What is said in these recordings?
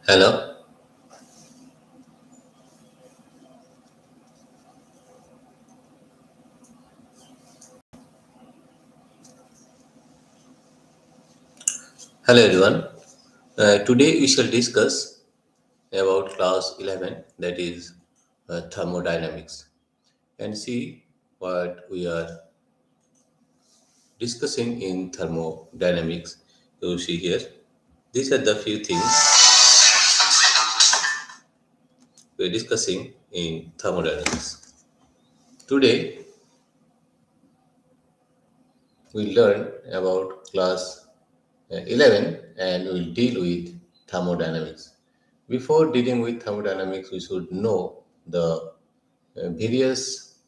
Hello, hello everyone. Today we shall discuss about class 11, that is thermodynamics, and see what we are discussing in thermodynamics. You see here, these are the few things we are discussing in thermodynamics. Today we learn about class 11 and we'll deal with thermodynamics. Before dealing with thermodynamics, we should know the various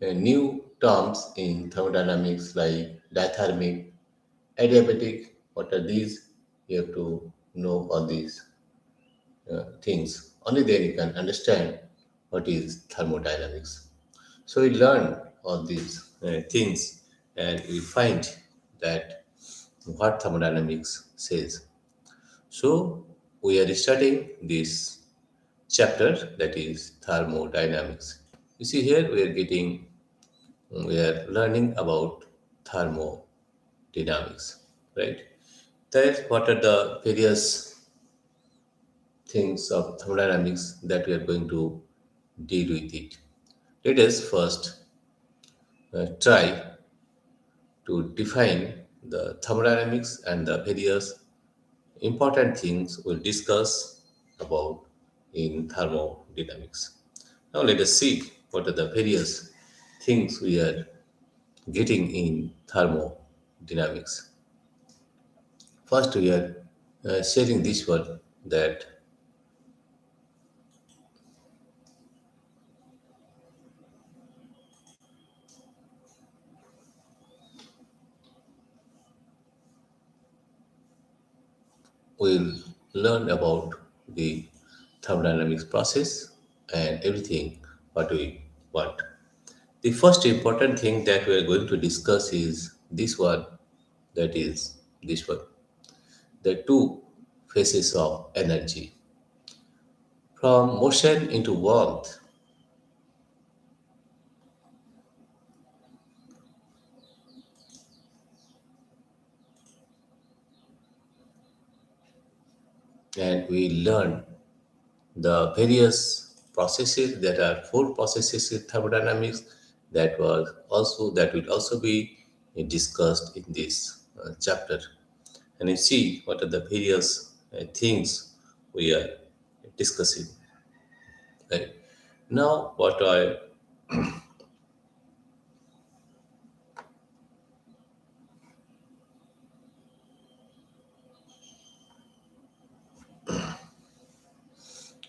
new terms in thermodynamics like dithermic, adiabatic. What are these? You have to know all these things. Only then you can understand what is thermodynamics. So we learn all these things and we find that what thermodynamics says. So we are studying this chapter, that is thermodynamics. You see here we are learning about thermodynamics, right? That what are the various things of thermodynamics that we are going to deal with it. Let us first try to define the thermodynamics and the various important things we'll discuss about in thermodynamics. Now let us see what are the various things we are getting in thermodynamics. First, we are sharing this one that we'll learn about the thermodynamics process and everything what we want. The first important thing that we are going to discuss is this one, that is this one, the two phases of energy. From motion into warmth, and we learn the various processes. There are four processes in thermodynamics that will also be discussed in this chapter, and you see what are the various things we are discussing, right? Now what I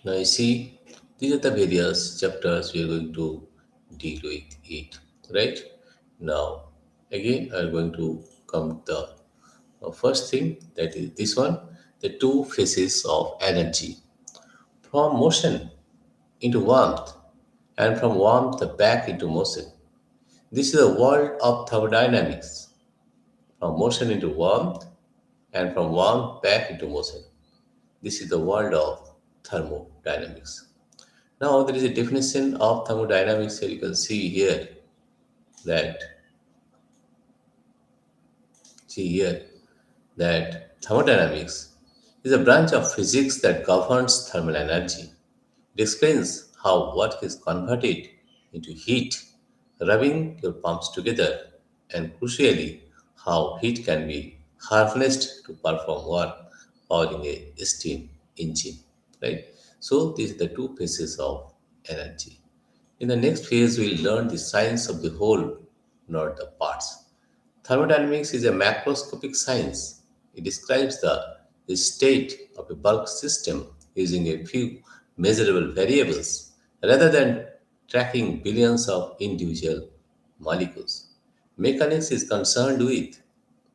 now you see, these are the various chapters we are going to deal with it, right? Now again I'm going to come to the first thing, that is this one, the two phases of energy. From motion into warmth, and from warmth back into motion. This is the world of thermodynamics. From motion into warmth, and from warmth back into motion. This is the world of thermodynamics. Now there is a definition of thermodynamics here. You can see here that see here that thermodynamics is a branch of physics that governs thermal energy. It explains how work is converted into heat, rubbing your palms together, and crucially, how heat can be harnessed to perform work powering a steam engine. Right? So, these are the two phases of energy. In the next phase, we'll learn the science of the whole, not the parts. Thermodynamics is a macroscopic science. It describes the state of a bulk system using a few measurable variables rather than tracking billions of individual molecules. Mechanics is concerned with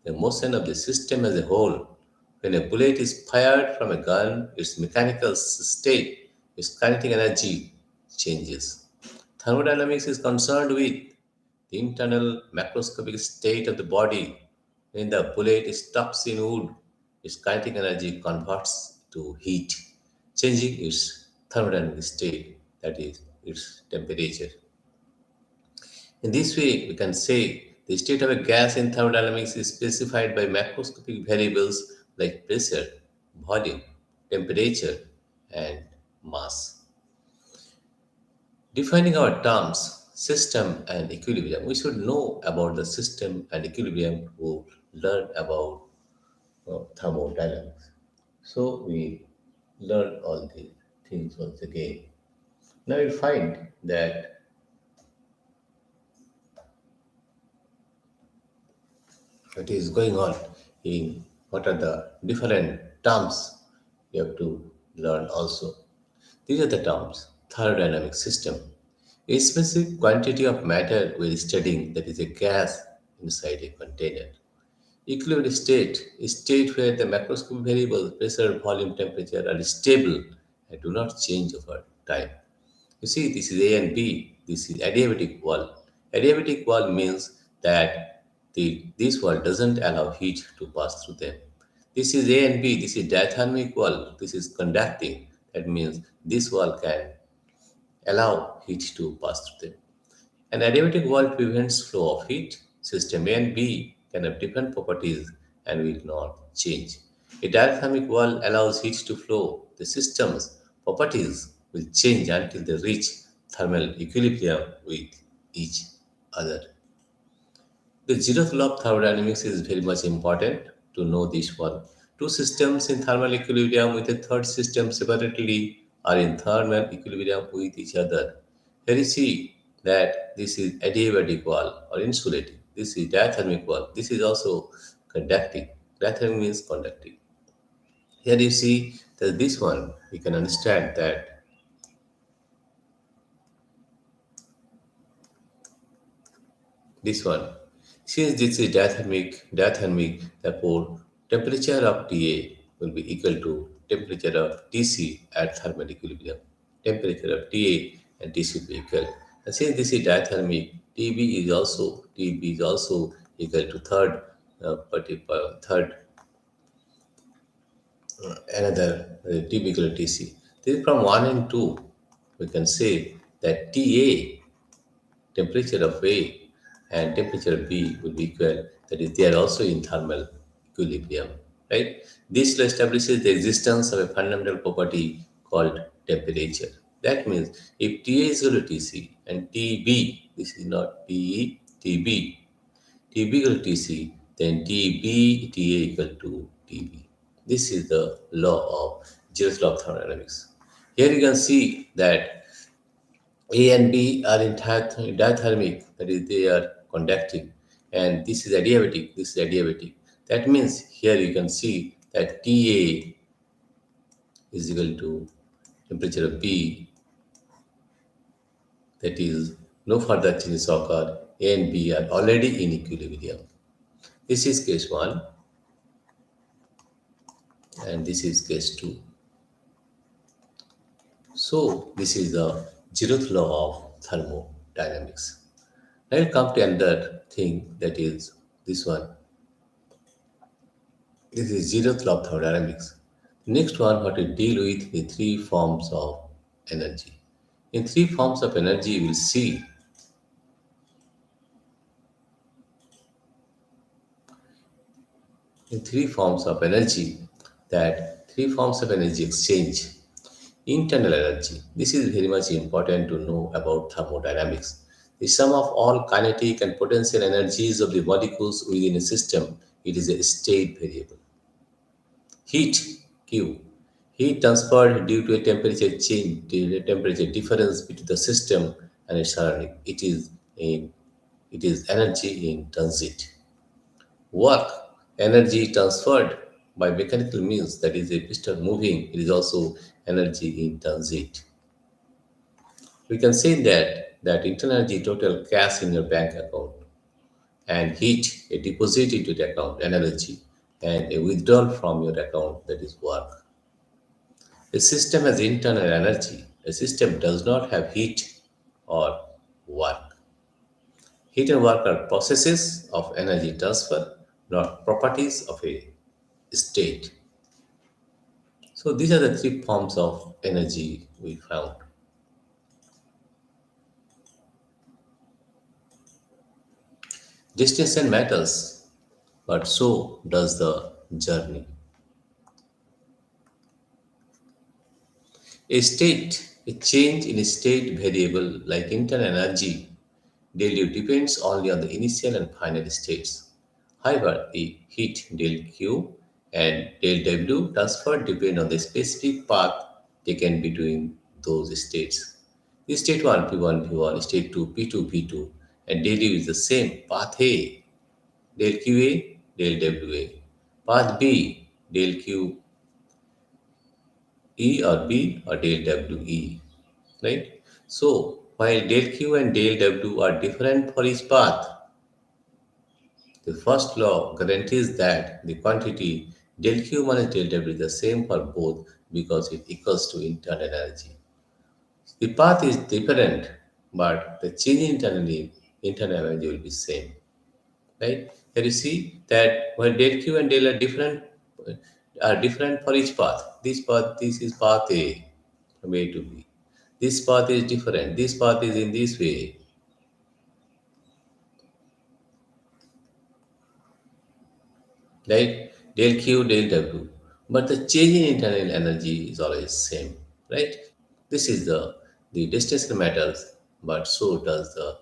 the motion of the system as a whole. When a bullet is fired from a gun, its mechanical state, its kinetic energy changes. Thermodynamics is concerned with the internal macroscopic state of the body. When the bullet stops in wood, its kinetic energy converts to heat, changing its thermodynamic state, that is, its temperature. In this way, we can say the state of a gas in thermodynamics is specified by macroscopic variables like pressure, volume, temperature, and mass. Defining our terms, system and equilibrium, we should know about the system and equilibrium to learn about thermodynamics. So we learn all these things once again. Now you find that what is going on in what are the different terms you have to learn also. These are the terms. Thermodynamic system. A specific quantity of matter we are studying, that is a gas inside a container. Equilibrium state is state where the macroscopic variables pressure, volume, temperature are stable and do not change over time. You see, this is A and B. This is adiabatic wall. Adiabatic wall means that this wall doesn't allow heat to pass through them. This is A and B. This is diathermic wall. This is conducting. That means this wall can allow heat to pass through them. An adiabatic wall prevents flow of heat. System A and B can have different properties and will not change. A diathermic wall allows heat to flow. The system's properties will change until they reach thermal equilibrium with each other. The zeroth law of thermodynamics is very much important to know this one. Two systems in thermal equilibrium with a third system separately are in thermal equilibrium with each other. Here you see that this is adiabatic wall or insulating. This is diathermic wall. This is also conducting. Diathermic means conducting. Here you see that this one, we can understand that this one. Since this is diathermic, therefore temperature of TA will be equal to temperature of TC at thermal equilibrium. Temperature of TA and TC will be equal. And since this is diathermic, TB is also equal to third another TB equal to TC. This is from 1 and 2. We can say that TA temperature of A and temperature of B will be equal. That is, they are also in thermal equilibrium, right? This establishes the existence of a fundamental property called temperature. That means if TA is equal to TC and TB, this is not TE, TB equal to TC, then TA equal to TB. This is the law of Zeroth law of thermodynamics. Here you can see that a and B are in diathermic, that is, they are conducting, and this is adiabatic. This is adiabatic. That means here you can see that TA is equal to temperature of B, that is, no further changes occur. A and B are already in equilibrium. This is case 1, and this is case 2. So, this is the zeroth law of thermodynamics. Now we'll come to another thing, that is this one. This is zeroth law of thermodynamics. Next one, what we deal with the three forms of energy. In three forms of energy, we'll see in three forms of energy, that three forms of energy exchange. Internal energy. This is very much important to know about thermodynamics. The sum of all kinetic and potential energies of the molecules within a system. It is a state variable. Heat, Q. Heat transferred due to a temperature change, due to a temperature difference between the system and its surrounding. It is energy in transit. Work, energy transferred by mechanical means, that is a piston moving, it is also energy in transit. We can say that internal energy total cash in your bank account, and heat a deposit into the account, energy, and a withdrawal from your account, that is work. A system has internal energy. A system does not have heat or work. Heat and work are processes of energy transfer, not properties of a state. So these are the three forms of energy we found. Destination matters, but so does the journey. A change in a state variable like internal energy del U depends only on the initial and final states. However, the heat del Q and del W transfer depend on the specific path taken between those states. The state 1 P1 P1, state 2 P2 P2, and del U is the same path A, del QA, del WA. Path B, del Q E or B or del WE, right? So while del Q and del W are different for each path, the first law guarantees that the quantity del Q minus del W is the same for both because it equals to internal energy. The path is different, but the change in internal energy will be same, right? Here you see that while del Q and del are different for each path. This is path A from A to B. This path is different. This path is in this way, right? Del Q, del W. But the change in internal energy is always same, right? This is the distance matters, but so does the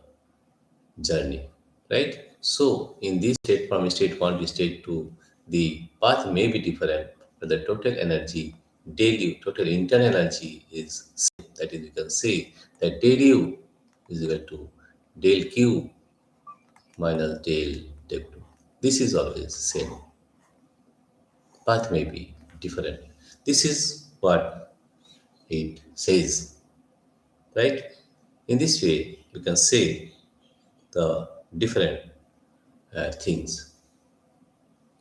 journey, right? So in this state from state 1 to state 2, the path may be different, but the total energy, del U, total internal energy is same. That is, we can say that del U is equal to del Q minus del W. This is always same. Path may be different. This is what it says, right? In this way, you can say the different things,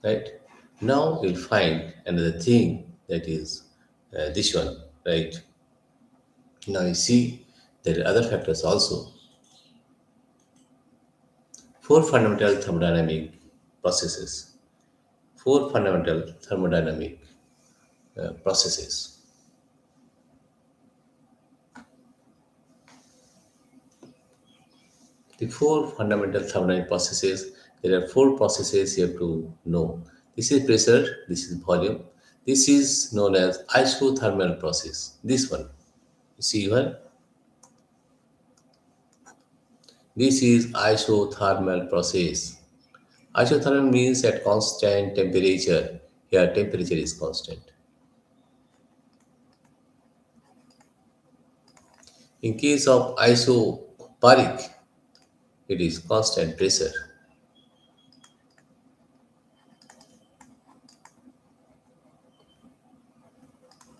right? Now we'll find another thing that is this one, right? Now you see there are other factors also. Four fundamental thermodynamic processes. Four fundamental thermodynamic processes. The four fundamental thermodynamic processes, there are four processes you have to know. This is pressure, this is volume, this is known as isothermal process. This one, you see here, this is isothermal process. Isothermal means at constant temperature. Here, temperature is constant. In case of isobaric, it is constant pressure.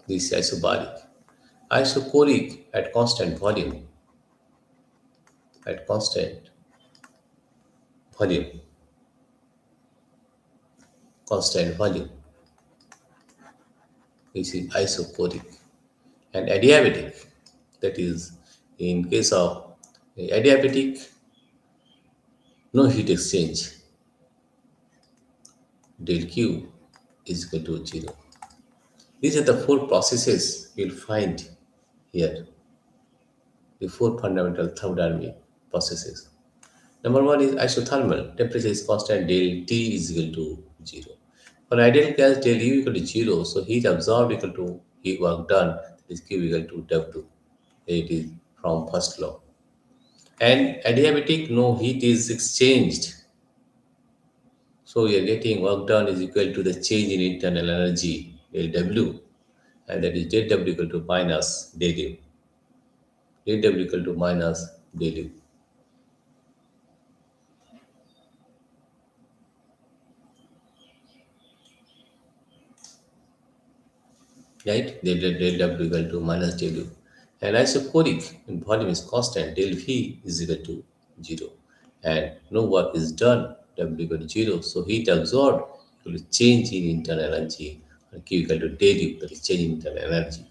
This is isobaric. Isochoric at constant volume. At constant volume. Constant volume. This is isochoric. And adiabatic, that is, in case of adiabatic, no heat exchange. Del Q is equal to 0. These are the four processes you'll find here, the four fundamental thermodynamic processes. Number one is isothermal. Temperature is constant, del T is equal to 0. For ideal gas, del U equal to 0, so heat absorbed equal to heat work done, that is Q equal to W. It is from first law. And adiabatic, no heat is exchanged. So we are getting work done is equal to the change in internal energy, del W, and that is del W equal to minus del U. Del W equal to minus del U. Right? Del W equal to minus del U. And isochoric in volume is constant, del V is equal to 0. And no work is done, W equal to 0. So heat absorbed equal to change in internal energy, and Q equal to del U, that is change in internal energy.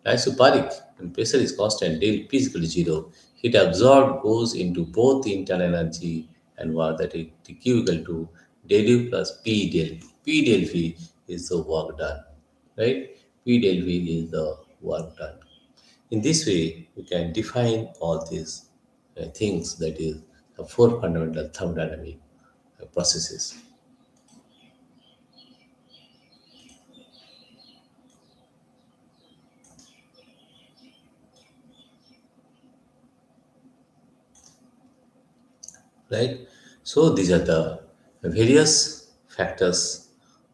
Isobaric and pressure is constant, del P is equal to 0. Heat absorbed goes into both the internal energy and work, that is Q equal to del U plus P del V. P del V is the work done, right? P del V is the work done. In this way, we can define all these things, that is the four fundamental thermodynamic processes. Right? So these are the various factors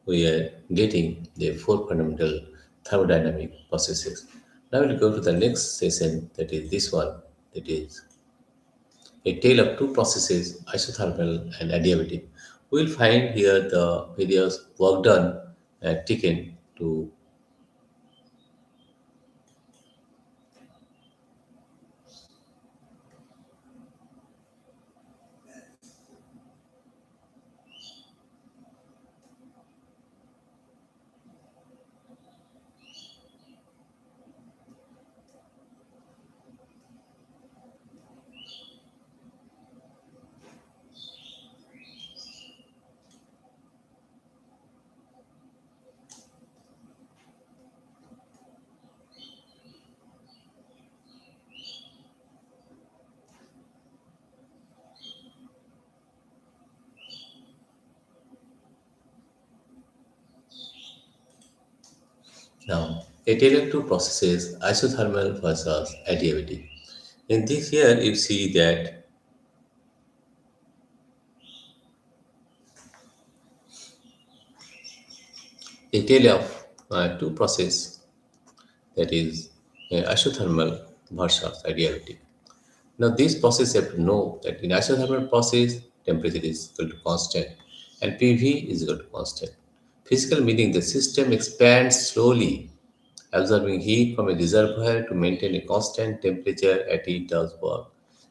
we are getting the four fundamental thermodynamic processes. Now we'll go to the next session, that is this one, that is a tale of two processes, isothermal and adiabatic. We'll find here the various work done and taken to. Now, a tale of two processes, isothermal versus adiabatic. In this here, you see that a tale of two processes, that is isothermal versus adiabatic. Now, this process you have to know that in isothermal process, temperature is equal to constant and PV is equal to constant. Physical meaning the system expands slowly, absorbing heat from a reservoir to maintain a constant temperature at it does work.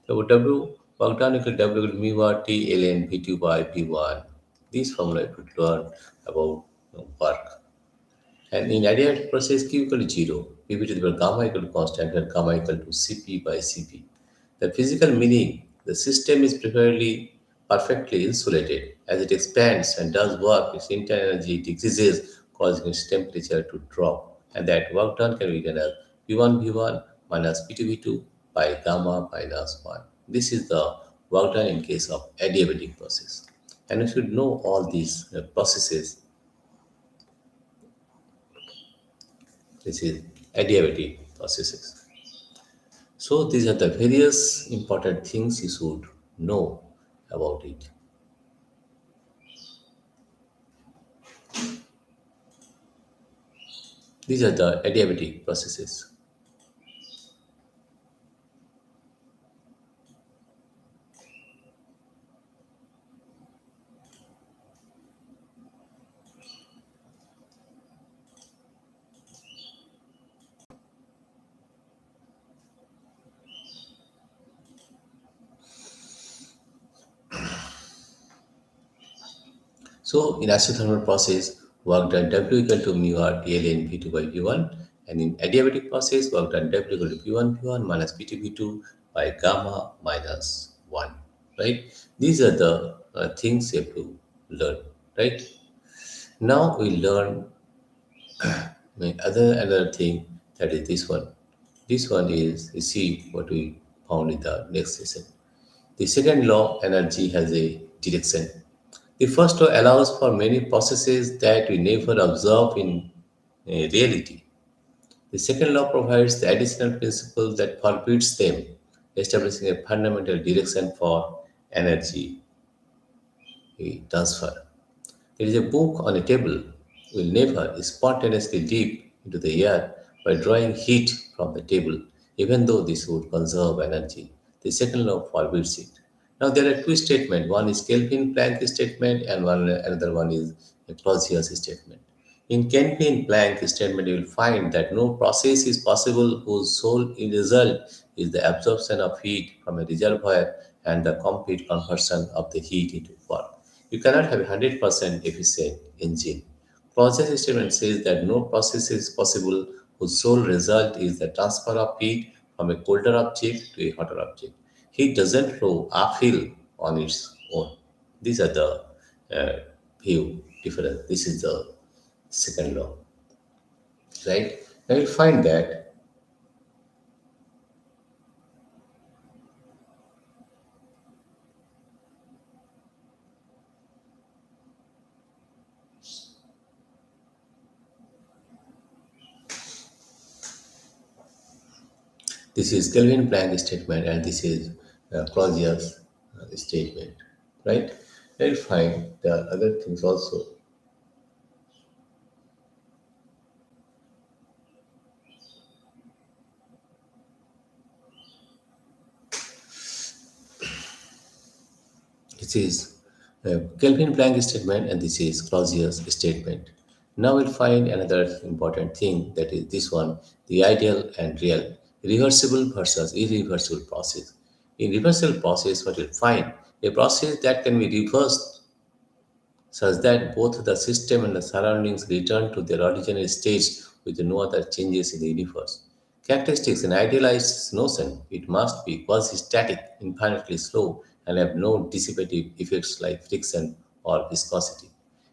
So W work done equal to W equal to mu R T ln V2 by V1. This formula you could learn about work. And in adiabatic process, Q equal to 0, Pv to the power gamma equal to constant, where gamma equal to Cp by Cp. The physical meaning, the system is perfectly insulated. As it expands and does work, its internal energy decreases, causing its temperature to drop. And that work done can be written as P1 V1 minus P2 V2 by gamma minus 1. This is the work done in case of adiabatic process. And if you know all these processes, this is adiabatic processes. So these are the various important things you should know about it. These are the adiabatic processes. So in isothermal process, work done W equal to mu R ln V2 by V1, and in adiabatic process, work done W equal to P1 V1 minus P2 V2 by gamma minus 1. Right? These are the things you have to learn. Right? Now we learn another thing, that is this one. This one is, you see what we found in the next session. The second law, energy has a direction. The first law allows for many processes that we never observe in reality. The second law provides the additional principle that forbids them, establishing a fundamental direction for energy transfer. There is a book on a table will never spontaneously leap into the air by drawing heat from the table, even though this would conserve energy. The second law forbids it. Now there are two statements. One is Kelvin-Planck statement, and another one is a Clausius statement. In Kelvin-Planck statement, you will find that no process is possible whose sole result is the absorption of heat from a reservoir and the complete conversion of the heat into work. You cannot have a 100% efficient engine. Process statement says that no process is possible whose sole result is the transfer of heat from a colder object to a hotter object. Heat doesn't flow uphill on its own. These are the uh, view difference. This is the second law, right? I will find that this is Kelvin Planck statement and this is Clausius statement, right? I will find the other things also. This is Kelvin Planck statement and this is Clausius statement. Now we'll find another important thing, that is this one, the ideal and real, reversible versus irreversible process. In reversible process, what you'll find, a process that can be reversed such that both the system and the surroundings return to their original stage with no other changes in the universe. Characteristics: an idealized notion, it must be quasi-static, infinitely slow, and have no dissipative effects like friction or viscosity.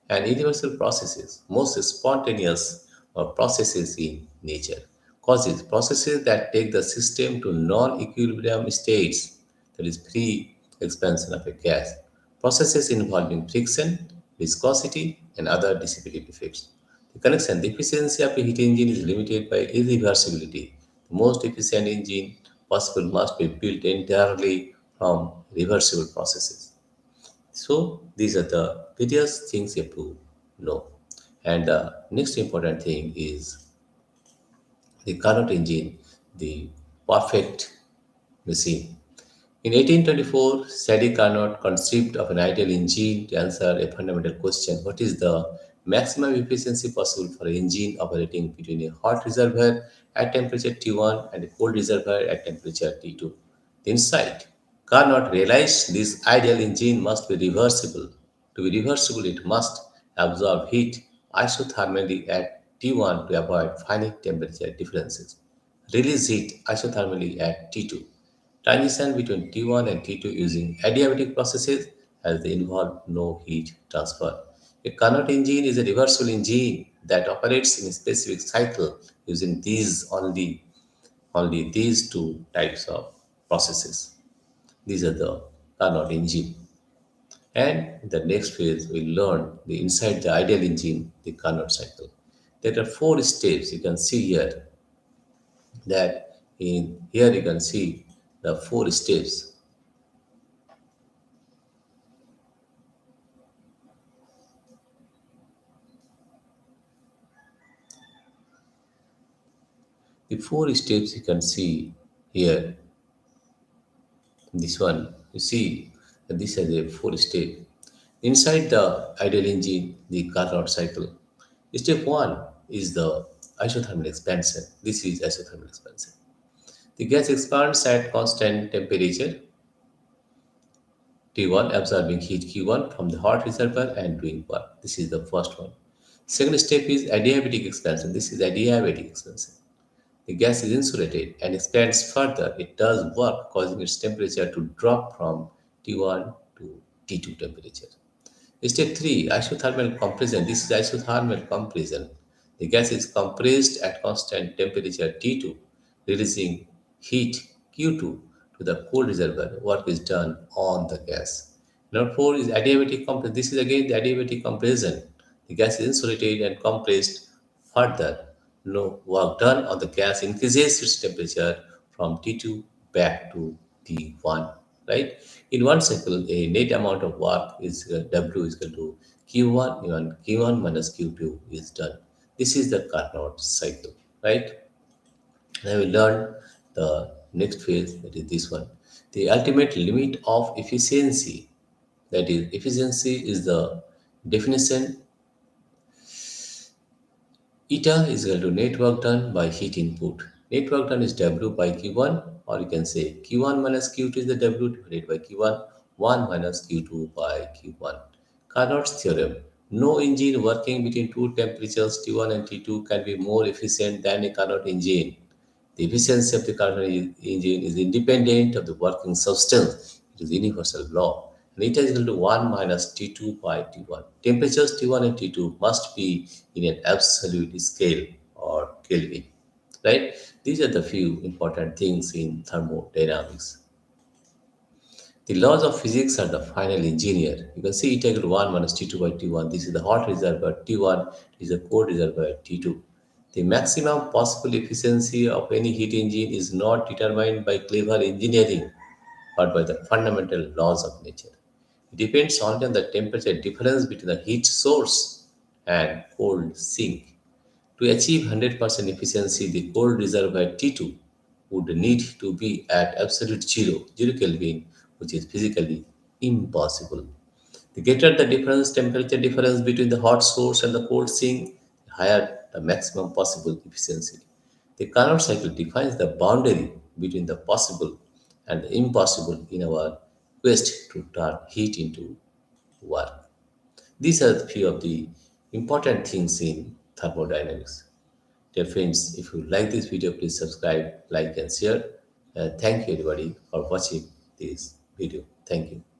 And irreversible processes, most spontaneous processes in nature. Causes, processes that take the system to non-equilibrium states, that is free expansion of a gas. Processes involving friction, viscosity, and other dissipative effects. The connection, the efficiency of a heat engine is limited by irreversibility. The most efficient engine possible must be built entirely from reversible processes. So these are the various things you have to know. And the next important thing is the Carnot engine, the perfect machine. In 1824, Sadi Carnot conceived of an ideal engine to answer a fundamental question: what is the maximum efficiency possible for an engine operating between a hot reservoir at temperature T1 and a cold reservoir at temperature T2? The insight: Carnot realized this ideal engine must be reversible. To be reversible, it must absorb heat isothermally at T1 to avoid finite temperature differences, release heat isothermally at T2, transition between T1 and T2 using adiabatic processes as they involve no heat transfer. A Carnot engine is a reversible engine that operates in a specific cycle using only these two types of processes. These are the Carnot engine. And in the next phase, we learn the inside the ideal engine, the Carnot cycle. There are four steps you can see here. That in here you can see the four steps. The four steps you can see here, this one, you see that this is a four step. Inside the ideal engine, the Carnot cycle. Step one is the isothermal expansion. This is isothermal expansion. The gas expands at constant temperature T1, absorbing heat Q1 from the hot reservoir and doing work. This is the first one. Second step is adiabatic expansion. This is adiabatic expansion. The gas is insulated and expands further. It does work, causing its temperature to drop from T1 to T2 temperature. Step 3, isothermal compression. This is isothermal compression. The gas is compressed at constant temperature T2, releasing heat Q2 to the cold reservoir. Work is done on the gas. Number 4 is adiabatic compression. This is again the adiabatic compression. The gas is insulated and compressed further. No work done on the gas increases its temperature from T2 back to T1, right? In one cycle, a net amount of work is W is equal to Q1, and Q1 minus Q2 is done. This is the Carnot cycle, right? Now we learn the next phase, that is this one. The ultimate limit of efficiency, that is, efficiency is the definition. Eta is equal to net work done by heat input. Net work done is W by Q1, or you can say Q1 minus Q2 is the W divided by Q1, 1 minus Q2 by Q1. Carnot's theorem. No engine working between two temperatures T1 and T2 can be more efficient than a Carnot engine. The efficiency of the Carnot engine is independent of the working substance. It is universal law. And eta is equal to 1 minus T2 by T1. Temperatures T1 and T2 must be in an absolute scale or Kelvin. right? These are the few important things in thermodynamics. The laws of physics are the final engineer. You can see integral 1 minus T2 by T1. This is the hot reservoir T1, this is the cold reservoir T2. The maximum possible efficiency of any heat engine is not determined by clever engineering but by the fundamental laws of nature. It depends only on the temperature difference between the heat source and cold sink. To achieve 100% efficiency, the cold reservoir T2 would need to be at absolute zero Kelvin, which is physically impossible. The greater the difference, temperature difference between the hot source and the cold sink, the higher the maximum possible efficiency. The Carnot cycle defines the boundary between the possible and the impossible in our quest to turn heat into work. These are a few of the important things in thermodynamics. Dear friends, if you like this video, please subscribe, like, and share. Thank you, everybody, for watching this video. Thank you.